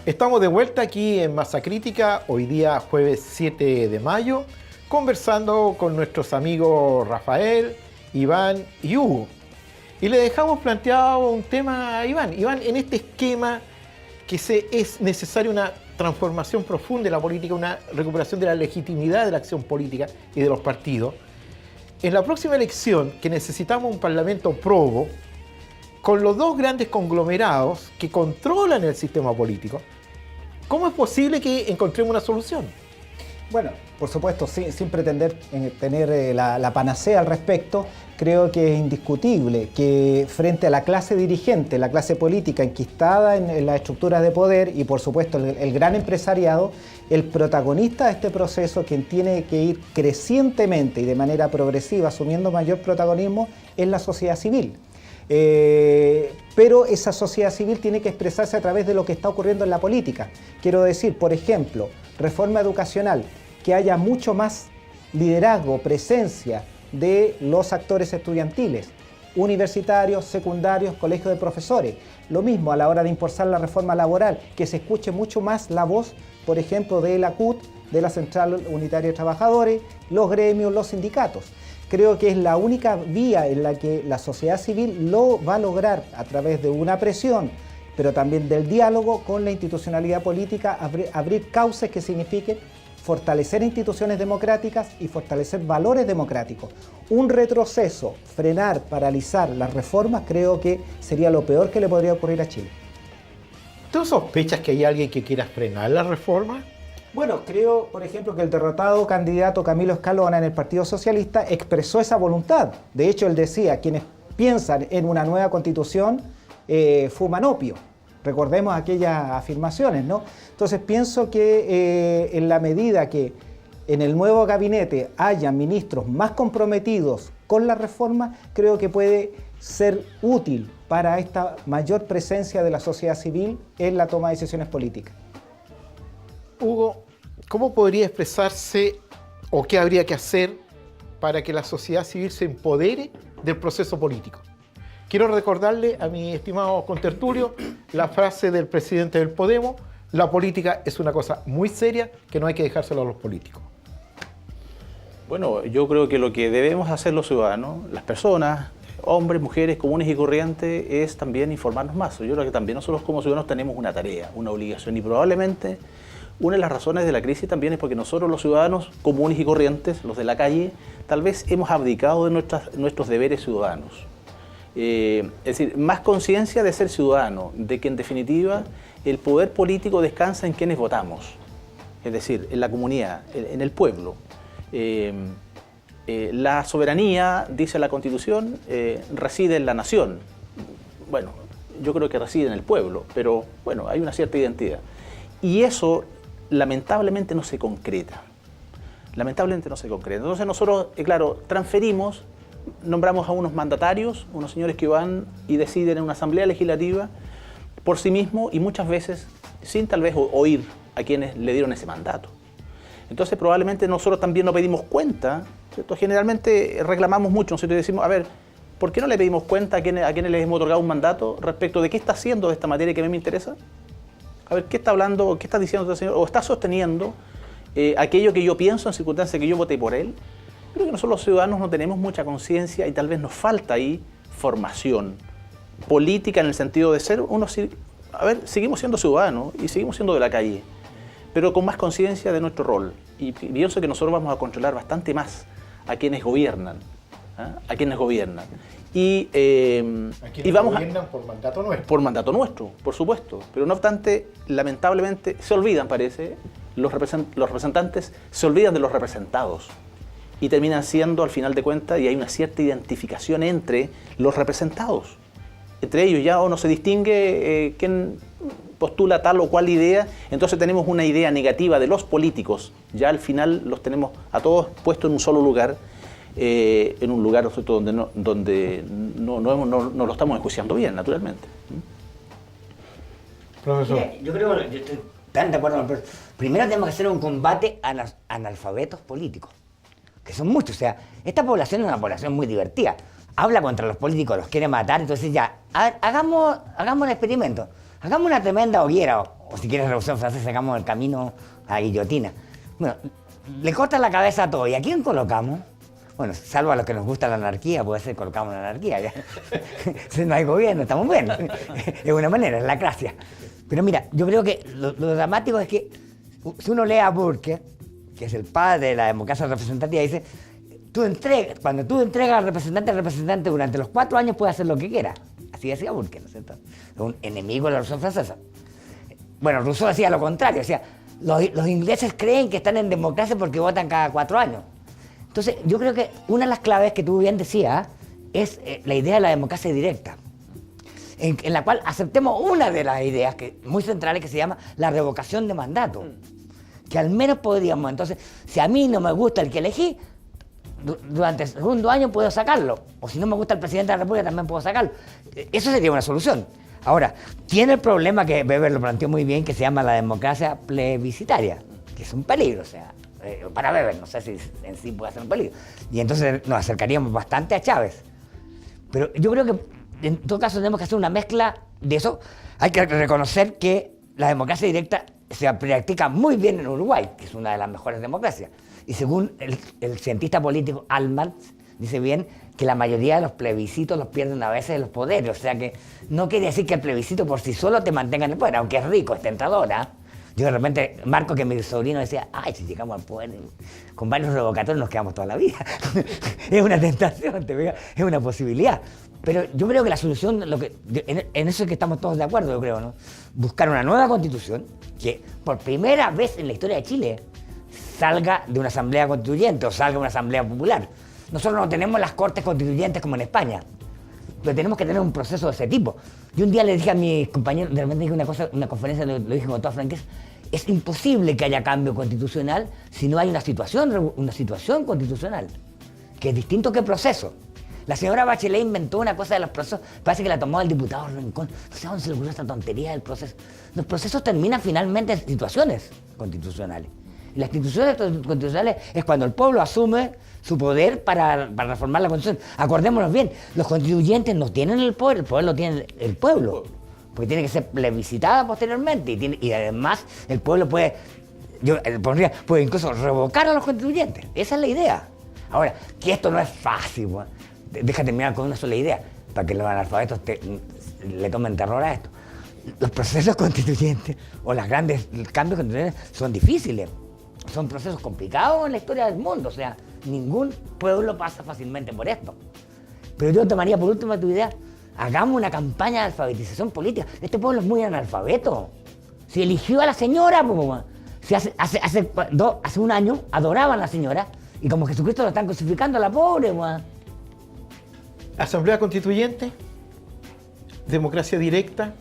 Estamos de vuelta aquí en Masa Crítica, hoy día jueves 7 de mayo, conversando con nuestros amigos Rafael, Iván y Hugo. Y le dejamos planteado un tema a Iván. Iván, en este esquema es necesaria una transformación profunda de la política, una recuperación de la legitimidad de la acción política y de los partidos. En la próxima elección, que necesitamos un parlamento probo, con los dos grandes conglomerados que controlan el sistema político, ¿cómo es posible que encontremos una solución? Bueno, por supuesto, sin pretender tener la panacea al respecto, creo que es indiscutible que frente a la clase dirigente, la clase política enquistada en las estructuras de poder y por supuesto el gran empresariado, el protagonista de este proceso, quien tiene que ir crecientemente y de manera progresiva asumiendo mayor protagonismo, es la sociedad civil. Pero esa sociedad civil tiene que expresarse a través de lo que está ocurriendo en la política. Quiero decir, por ejemplo, reforma educacional, que haya mucho más liderazgo, presencia de los actores estudiantiles, universitarios, secundarios, colegios de profesores. Lo mismo a la hora de impulsar la reforma laboral, que se escuche mucho más la voz, por ejemplo, de la CUT, de la Central Unitaria de Trabajadores, los gremios, los sindicatos. Creo que es la única vía en la que la sociedad civil lo va a lograr a través de una presión, pero también del diálogo con la institucionalidad política, abrir cauces que signifiquen fortalecer instituciones democráticas y fortalecer valores democráticos. Un retroceso, frenar, paralizar las reformas, creo que sería lo peor que le podría ocurrir a Chile. ¿Tú sospechas que hay alguien que quiera frenar la reforma? Bueno, creo, por ejemplo, que el derrotado candidato Camilo Escalona en el Partido Socialista expresó esa voluntad. De hecho, él decía, quienes piensan en una nueva constitución fuman opio. Recordemos aquellas afirmaciones, ¿no? Entonces pienso que en la medida que en el nuevo gabinete haya ministros más comprometidos con la reforma, creo que puede ser útil para esta mayor presencia de la sociedad civil en la toma de decisiones políticas. Hugo, ¿cómo podría expresarse o qué habría que hacer para que la sociedad civil se empodere del proceso político? Quiero recordarle a mi estimado contertulio la frase del presidente del Podemos: la política es una cosa muy seria que no hay que dejárselo a los políticos. Bueno, yo creo que lo que debemos hacer los ciudadanos, las personas, hombres, mujeres, comunes y corrientes, es también informarnos más. Yo creo que también nosotros como ciudadanos tenemos una tarea, una obligación, y probablemente una de las razones de la crisis también es porque nosotros los ciudadanos comunes y corrientes, los de la calle, tal vez hemos abdicado de nuestros deberes ciudadanos. Es decir, más conciencia de ser ciudadano, de que en definitiva el poder político descansa en quienes votamos, es decir, en la comunidad, en el pueblo. La soberanía, dice la Constitución, reside en la nación. Bueno, yo creo que reside en el pueblo, pero bueno, hay una cierta identidad. Y eso lamentablemente no se concreta. Lamentablemente no se concreta. Entonces nosotros, claro, transferimos, nombramos a unos mandatarios, unos señores que van y deciden en una asamblea legislativa por sí mismos y muchas veces sin tal vez oír a quienes le dieron ese mandato. Entonces probablemente nosotros también no pedimos cuenta, ¿cierto? Generalmente reclamamos mucho, nosotros decimos, a ver, ¿por qué no le pedimos cuenta a quienes les hemos otorgado un mandato respecto de qué está haciendo de esta materia que a mí me interesa? A ver, ¿qué está hablando, qué está diciendo este señor? ¿O está sosteniendo aquello que yo pienso en circunstancias que yo voté por él? Creo que nosotros los ciudadanos no tenemos mucha conciencia y tal vez nos falta ahí formación política en el sentido de ser unos... A ver, seguimos siendo ciudadanos y seguimos siendo de la calle, pero con más conciencia de nuestro rol. Y pienso que nosotros vamos a controlar bastante más a quienes gobiernan, ¿eh? A quienes gobiernan. Y vamos gobiernan por mandato nuestro. Por mandato nuestro, por supuesto. Pero no obstante, lamentablemente, se olvidan, parece, los representantes se olvidan de los representados. Y terminan siendo, al final de cuentas, y hay una cierta identificación entre los representados. Entre ellos ya o no se distingue quién postula tal o cual idea, entonces tenemos una idea negativa de los políticos. Ya al final los tenemos a todos puestos en un solo lugar, en un lugar donde no lo estamos enjuiciando bien, naturalmente. Profesor. Mire, yo creo, yo estoy tan de acuerdo con el profesor. Primero tenemos que hacer un combate a los analfabetos políticos, que son muchos. O sea, esta población es una población muy divertida. Habla contra los políticos, los quiere matar, entonces ya, hagamos el experimento. hagamos una tremenda hoguera, o si quieres Revolución Francesa, sacamos el camino a la guillotina. Bueno, le cortan la cabeza a todo. ¿Y a quién colocamos? Bueno, salvo a los que nos gusta la anarquía, puede ser colocamos la anarquía. ¿Ya? Si no hay gobierno, estamos bien. Es una manera, es la gracia. Pero mira, yo creo que lo dramático es que si uno lee a Burke, que es el padre de la democracia representativa, dice, cuando tú entregas al representante durante los 4 años puede hacer lo que quiera. Así decía Burke, ¿no es cierto? Es un enemigo de la Revolución Francesa. Bueno, Rousseau decía lo contrario, decía, los ingleses creen que están en democracia porque votan cada 4 años. Entonces, yo creo que una de las claves que tú bien decías es la idea de la democracia directa, en la cual aceptemos una de las ideas muy centrales que se llama la revocación de mandato. Que al menos podríamos, entonces, si a mí no me gusta el que elegí, durante el segundo año puedo sacarlo. O si no me gusta el presidente de la República, también puedo sacarlo. Eso sería una solución. Ahora, tiene el problema que Weber lo planteó muy bien, que se llama la democracia plebiscitaria, que es un peligro, o sea, para Weber, no sé si en sí puede ser un peligro. Y entonces nos acercaríamos bastante a Chávez. Pero yo creo que en todo caso tenemos que hacer una mezcla de eso. Hay que reconocer que la democracia directa se practica muy bien en Uruguay, que es una de las mejores democracias. Y según el cientista político Altman, dice bien que la mayoría de los plebiscitos los pierden a veces los poderes. O sea que no quiere decir que el plebiscito por sí solo te mantenga en el poder, aunque es rico, es tentador. Yo de repente, Marco, que mi sobrino decía, ay, si llegamos al poder con varios revocatorios nos quedamos toda la vida. Es una tentación, es una posibilidad. Pero yo creo que la solución, en eso es que estamos todos de acuerdo, yo creo, ¿no? Buscar una nueva constitución que por primera vez en la historia de Chile salga de una asamblea constituyente o salga de una asamblea popular. Nosotros no tenemos las cortes constituyentes como en España, pero tenemos que tener un proceso de ese tipo. Yo un día le dije a mis compañeros, de repente dije una conferencia, lo dije con toda franqueza, es imposible que haya cambio constitucional si no hay una situación constitucional, que es distinto que proceso. La señora Bachelet inventó una cosa de los procesos, parece que la tomó el diputado Rincón, no sé dónde se le ocurrió esta tontería del proceso. Los procesos terminan finalmente en situaciones constitucionales. Y las instituciones constitucionales es cuando el pueblo asume su poder para reformar la Constitución. Acordémonos bien, los constituyentes no tienen el poder lo tiene el pueblo, porque tiene que ser plebiscitada posteriormente y además el pueblo puede incluso revocar a los constituyentes. Esa es la idea. Ahora, que esto no es fácil, deja terminar con una sola idea, para que los analfabetos le tomen terror a esto. Los procesos constituyentes o los grandes cambios constitucionales son difíciles. Son procesos complicados en la historia del mundo, o sea, ningún pueblo pasa fácilmente por esto. Pero yo tomaría por último tu idea, hagamos una campaña de alfabetización política. Este pueblo es muy analfabeto. Si eligió a la señora, si hace un año adoraban a la señora y como Jesucristo lo están crucificando a la pobre. Asamblea Constituyente, democracia directa,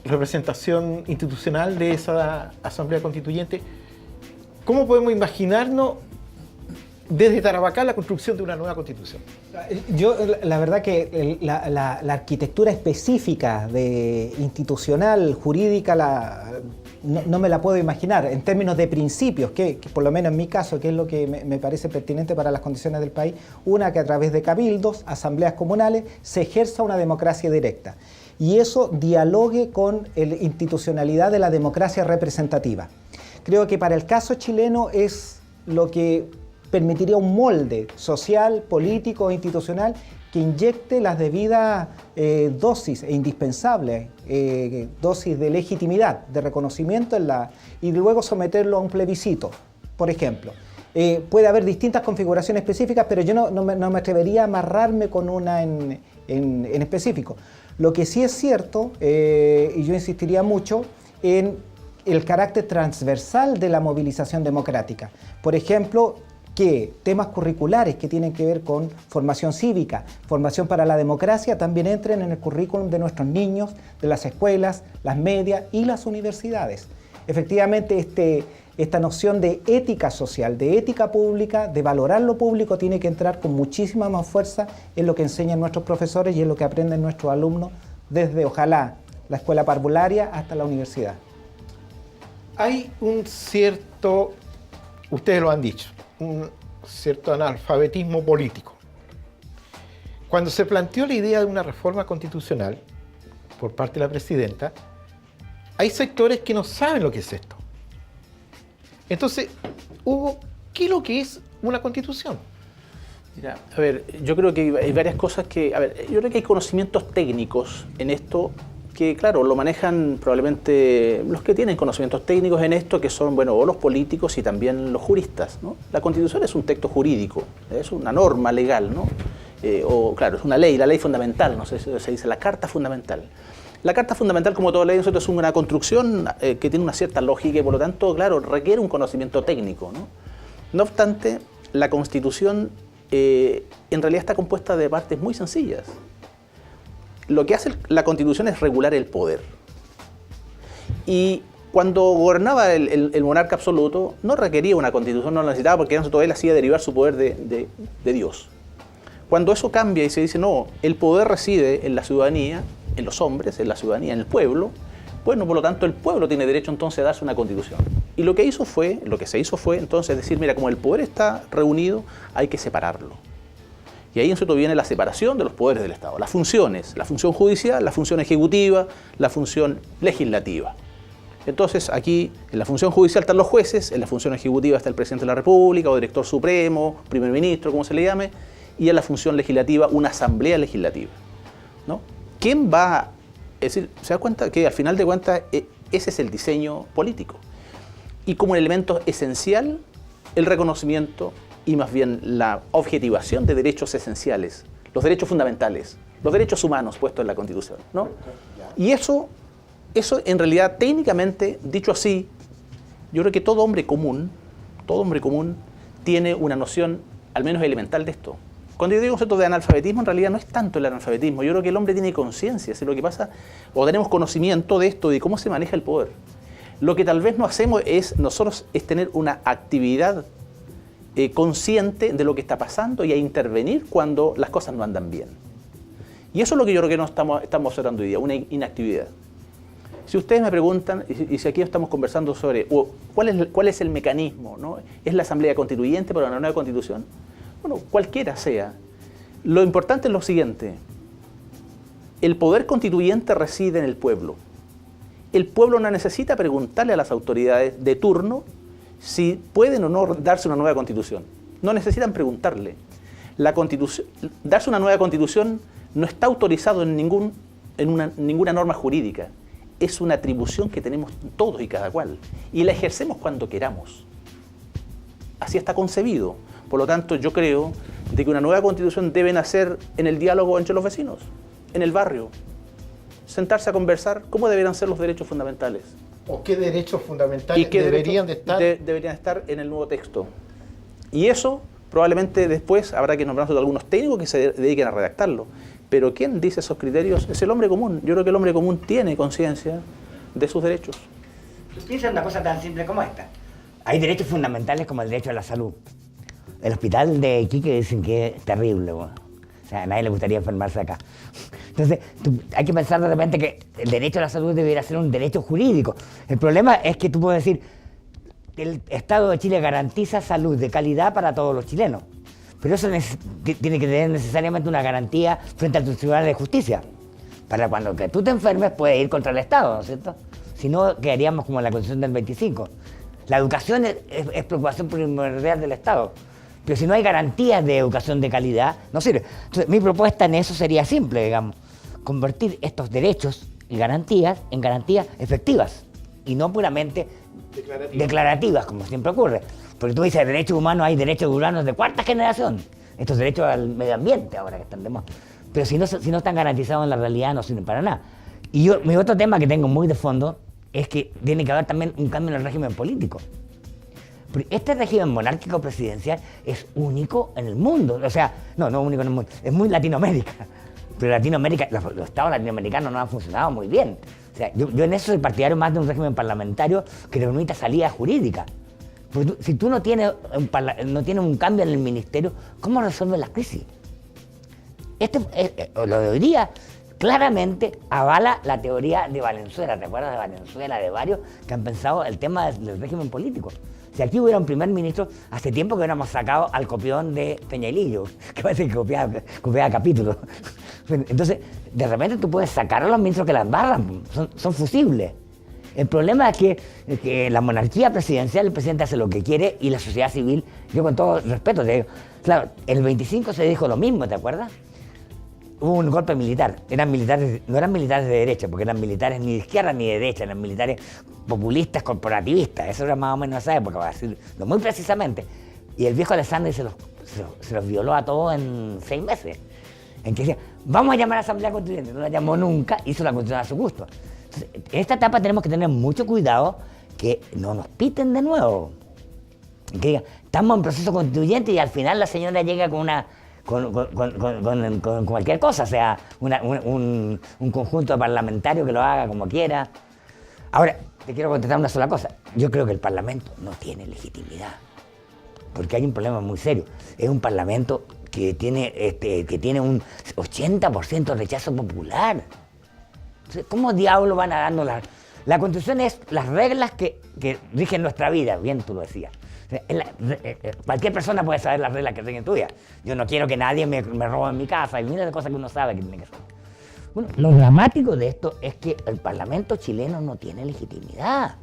representación institucional de esa Asamblea Constituyente. ¿Cómo podemos imaginarnos desde Tarapacá la construcción de una nueva Constitución? Yo, la verdad que la arquitectura específica institucional, jurídica, no me la puedo imaginar en términos de principios, que por lo menos en mi caso, que es lo que me parece pertinente para las condiciones del país, una que a través de cabildos, asambleas comunales, se ejerza una democracia directa. Y eso dialogue con la institucionalidad de la democracia representativa. Creo que para el caso chileno es lo que permitiría un molde social, político e institucional que inyecte las debidas dosis e indispensables dosis de legitimidad, de reconocimiento y luego someterlo a un plebiscito, por ejemplo. Puede haber distintas configuraciones específicas, pero yo no me atrevería a amarrarme con una en específico. Lo que sí es cierto, y yo insistiría mucho, en el carácter transversal de la movilización democrática. Por ejemplo, que temas curriculares que tienen que ver con formación cívica, formación para la democracia, también entren en el currículum de nuestros niños, de las escuelas, las medias y las universidades. Efectivamente, esta noción de ética social, de ética pública, de valorar lo público, tiene que entrar con muchísima más fuerza en lo que enseñan nuestros profesores y en lo que aprenden nuestros alumnos desde, ojalá, la escuela parvularia hasta la universidad. Hay un cierto, ustedes lo han dicho, un cierto analfabetismo político. Cuando se planteó la idea de una reforma constitucional, por parte de la presidenta, hay sectores que no saben lo que es esto. Entonces, Hugo, ¿qué es lo que es una constitución? Mira, a ver, yo creo que hay varias cosas que... A ver, yo creo que hay conocimientos técnicos en esto que, claro, lo manejan probablemente los que tienen conocimientos técnicos en esto, que son, bueno, o los políticos y también los juristas, ¿no? La Constitución es un texto jurídico, es una norma legal, ¿no? O, claro, es una ley, la ley fundamental, no sé si se dice la Carta Fundamental. La Carta Fundamental, como toda ley, nosotros es una construcción que tiene una cierta lógica y, por lo tanto, claro, requiere un conocimiento técnico, ¿no? No obstante, la Constitución en realidad está compuesta de partes muy sencillas. Lo que hace la Constitución es regular el poder. Y cuando gobernaba el monarca absoluto, no requería una Constitución, no la necesitaba porque todavía le hacía derivar su poder de Dios. Cuando eso cambia y se dice, no, el poder reside en la ciudadanía, en los hombres, en la ciudadanía, en el pueblo, bueno, por lo tanto el pueblo tiene derecho entonces a darse una constitución. Y lo que se hizo fue entonces decir, mira, como el poder está reunido, hay que separarlo. Y ahí entonces viene la separación de los poderes del Estado, las funciones, la función judicial, la función ejecutiva, la función legislativa. Entonces aquí en la función judicial están los jueces, en la función ejecutiva está el presidente de la República o director supremo, primer ministro, como se le llame, y en la función legislativa una asamblea legislativa, ¿no? ¿Quién va? Es decir, se da cuenta que al final de cuentas ese es el diseño político. Y como un elemento esencial, el reconocimiento y más bien la objetivación de derechos esenciales, los derechos fundamentales, los derechos humanos puestos en la Constitución, ¿no? Y eso en realidad técnicamente, dicho así, yo creo que todo hombre común tiene una noción al menos elemental de esto. Cuando yo digo concepto de analfabetismo, en realidad no es tanto el analfabetismo. Yo creo que el hombre tiene conciencia, es lo que pasa, o tenemos conocimiento de esto, de cómo se maneja el poder. Lo que tal vez no hacemos es tener una actividad consciente de lo que está pasando y a intervenir cuando las cosas no andan bien. Y eso es lo que yo creo que no estamos observando hoy día, una inactividad. Si ustedes me preguntan, y si aquí estamos conversando sobre cuál es el mecanismo, ¿no? ¿Es la Asamblea Constituyente para una nueva Constitución? Bueno, cualquiera sea. Lo importante es lo siguiente. El poder constituyente reside en el pueblo. El pueblo no necesita preguntarle a las autoridades de turno si pueden o no darse una nueva constitución. No necesitan preguntarle. Darse una nueva constitución no está autorizado en ninguna norma jurídica. Es una atribución que tenemos todos y cada cual. Y la ejercemos cuando queramos. Así está concebido. Por lo tanto, yo creo de que una nueva constitución debe nacer en el diálogo entre los vecinos, en el barrio. Sentarse a conversar cómo deberían ser los derechos fundamentales. ¿O qué derechos fundamentales deberían de estar? Deberían estar en el nuevo texto. Y eso probablemente después habrá que nombrar algunos técnicos que se dediquen a redactarlo. Pero ¿quién dice esos criterios? Es el hombre común. Yo creo que el hombre común tiene conciencia de sus derechos. Piensa en una cosa tan simple como esta. Hay derechos fundamentales como el derecho a la salud. El hospital de Iquique dicen que es terrible, bueno. O sea, a nadie le gustaría enfermarse acá. Entonces, hay que pensar de repente que el derecho a la salud debería ser un derecho jurídico. El problema es que tú puedes decir, el Estado de Chile garantiza salud de calidad para todos los chilenos. Pero eso tiene que tener necesariamente una garantía frente a tus tribunales de justicia. Para cuando que tú te enfermes puedes ir contra el Estado, ¿no es cierto? Si no, quedaríamos como en la Constitución del 25. La educación es preocupación primordial del Estado. Pero si no hay garantías de educación de calidad, no sirve. Entonces, mi propuesta en eso sería simple, digamos. Convertir estos derechos y garantías en garantías efectivas y no puramente declarativas, como siempre ocurre. Porque tú dices, derechos humanos, hay derechos humanos de cuarta generación. Estos derechos al medio ambiente ahora que están de moda. Pero si no están garantizados en la realidad, no sirven para nada. Y mi otro tema que tengo muy de fondo es que tiene que haber también un cambio en el régimen político. Este régimen monárquico presidencial es único en el mundo. O sea, no único en el mundo, es muy Latinoamérica. Pero Latinoamérica, los estados latinoamericanos no han funcionado muy bien. O sea, yo en eso soy partidario más de un régimen parlamentario que le permita salida jurídica. Porque si tú no tienes un cambio en el ministerio, ¿cómo resuelves las crisis? Lo de hoy día claramente avala la teoría de Valenzuela. ¿Te acuerdas de Valenzuela, de varios que han pensado el tema del régimen político? Si aquí hubiera un primer ministro, hace tiempo que hubiéramos sacado al copión de Peñalillo, que parece que copiaba capítulos. Entonces, de repente tú puedes sacar a los ministros que la embarran, son fusibles. El problema es que la monarquía presidencial, el presidente hace lo que quiere y la sociedad civil, yo con todo respeto te digo, claro, el 25 se dijo lo mismo, ¿te acuerdas? Hubo un golpe militar, eran militares, no eran militares de derecha, porque eran militares ni de izquierda ni de derecha, eran militares populistas, corporativistas, eso era más o menos esa época, para decirlo muy precisamente. Y el viejo Alessandri se los violó a todos en 6 meses. En que decía, vamos a llamar a la Asamblea Constituyente, no la llamó nunca, hizo la Constitución a su gusto. Entonces, en esta etapa tenemos que tener mucho cuidado que no nos piten de nuevo. Que digan, estamos en proceso constituyente y al final la señora llega con cualquier cosa, o sea, un conjunto de parlamentarios que lo haga como quiera. Ahora, te quiero contestar una sola cosa. Yo creo que el Parlamento no tiene legitimidad, porque hay un problema muy serio. Es un Parlamento que tiene un 80% de rechazo popular. Entonces, ¿cómo diablos van a darnos la Constitución? Es las reglas que rigen nuestra vida, bien tú lo decías. Cualquier persona puede saber las reglas que rigen tu vida. Yo no quiero que nadie me robe en mi casa, y miles de cosas que uno sabe que tiene que hacer. Bueno, lo dramático de esto es que el Parlamento chileno no tiene legitimidad.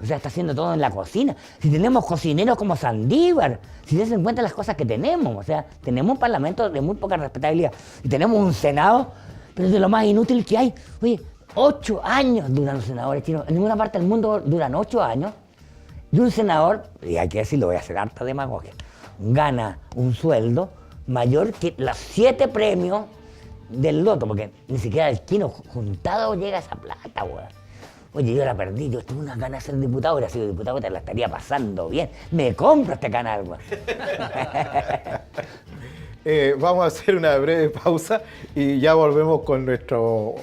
O sea, está haciendo todo en la cocina. Si tenemos cocineros como Sandívar, si se dan cuenta las cosas que tenemos, o sea, tenemos un Parlamento de muy poca respetabilidad y tenemos un Senado, pero es de lo más inútil que hay. Oye, 8 años duran los senadores chinos. En ninguna parte del mundo duran 8 años. Y un senador, y hay que decirlo, voy a hacer harta demagogia, gana un sueldo mayor que los 7 premios del loto, porque ni siquiera el chino juntado llega a esa plata, weón. Oye, yo la perdí, yo tengo unas ganas de ser diputado, hubiera sido diputado, te la estaría pasando bien. Me compro este canal, weón. Vamos a hacer una breve pausa y ya volvemos con nuestro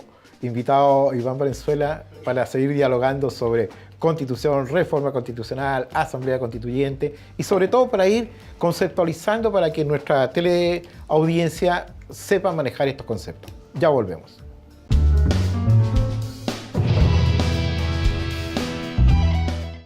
invitado Iván Valenzuela para seguir dialogando sobre constitución, reforma constitucional, asamblea constituyente y sobre todo para ir conceptualizando para que nuestra teleaudiencia sepa manejar estos conceptos. Ya volvemos.